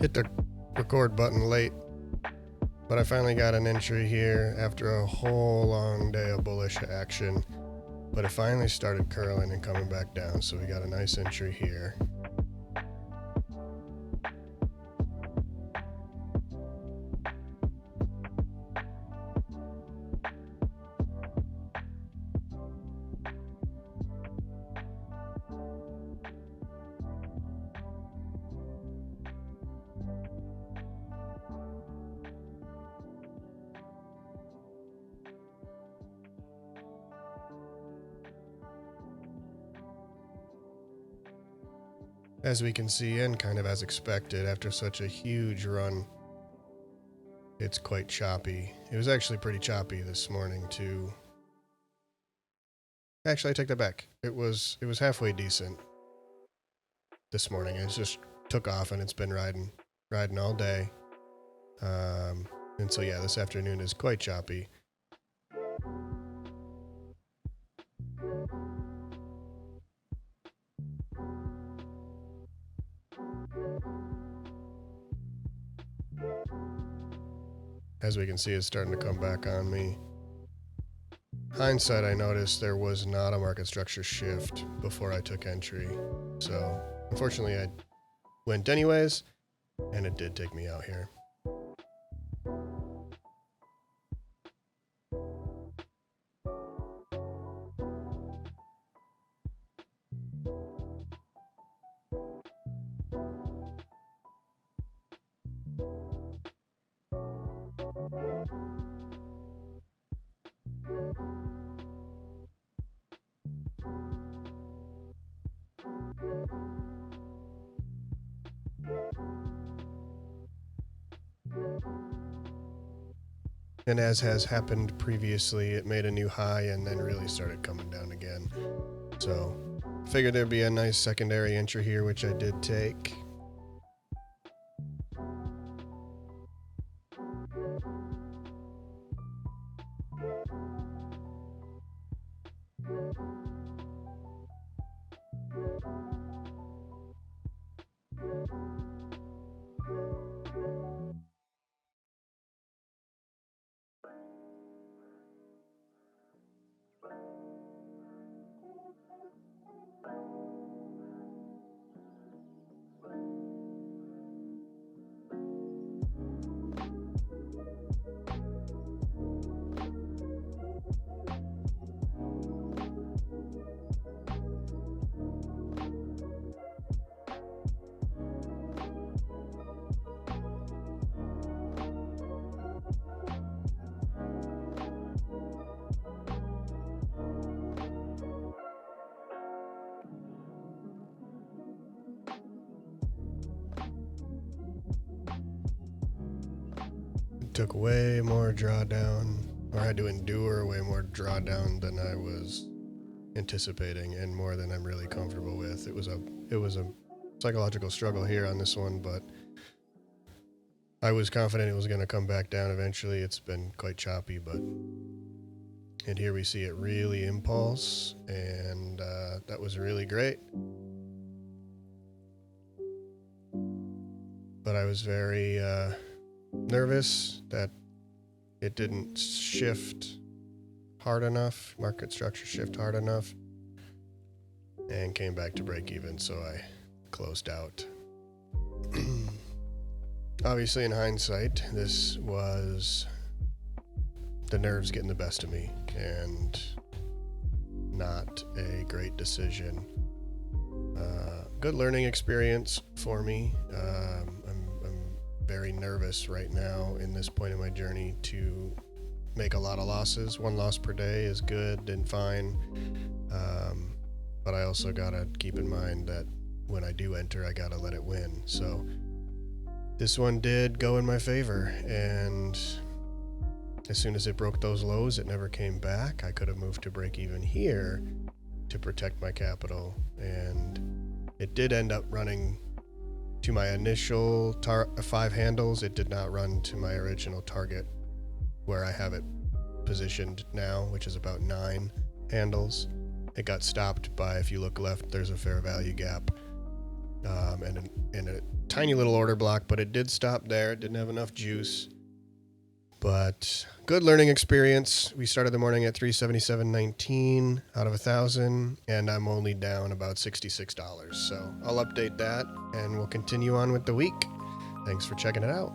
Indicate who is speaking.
Speaker 1: hit the record button late, but I finally got an entry here after a whole long day of bullish action. But it finally started curling and coming back down, so we got a nice entry here. As we can see, and kind of as expected, after such a huge run, it's quite choppy. It was actually pretty choppy this morning too. Actually, I take that back. It was halfway decent this morning. It just took off and it's been riding all day. And so yeah, this afternoon is quite choppy. As we can see, it's starting to come back on me. Hindsight, I noticed there was not a market structure shift before I took entry. So unfortunately, I went anyways, and it did take me out here. And as has happened previously, it made a new high and then really started coming down again. So figured there'd be a nice secondary entry here, which I did take. Took way more drawdown, or had to endure way more drawdown than I was anticipating, and more than I'm really comfortable with. It was a psychological struggle here on this one, but I was confident it was going to come back down eventually. It's been quite choppy, and here we see it really impulse, and that was really great. But I was very nervous that it didn't shift hard enough, market structure shift hard enough, and came back to break even, so I closed out. Obviously, in hindsight, this was the nerves getting the best of me and not a great decision. Good learning experience for me. I'm very nervous right now in this point in my journey to make a lot of losses. One loss per day is good and fine, but I also gotta keep in mind that when I do enter, I gotta let it win. So this one did go in my favor, and as soon as it broke those lows, it never came back. I could have moved to break even here to protect my capital, and it did end up running to my initial 5 handles. It did not run to my original target where I have it positioned now, which is about 9 handles. It got stopped by, if you look left, there's a fair value gap, and tiny little order block, but it did stop there. It didn't have enough juice. But good learning experience. We started the morning at $377.19 out of 1,000, and I'm only down about $66. So I'll update that, and we'll continue on with the week. Thanks for checking it out.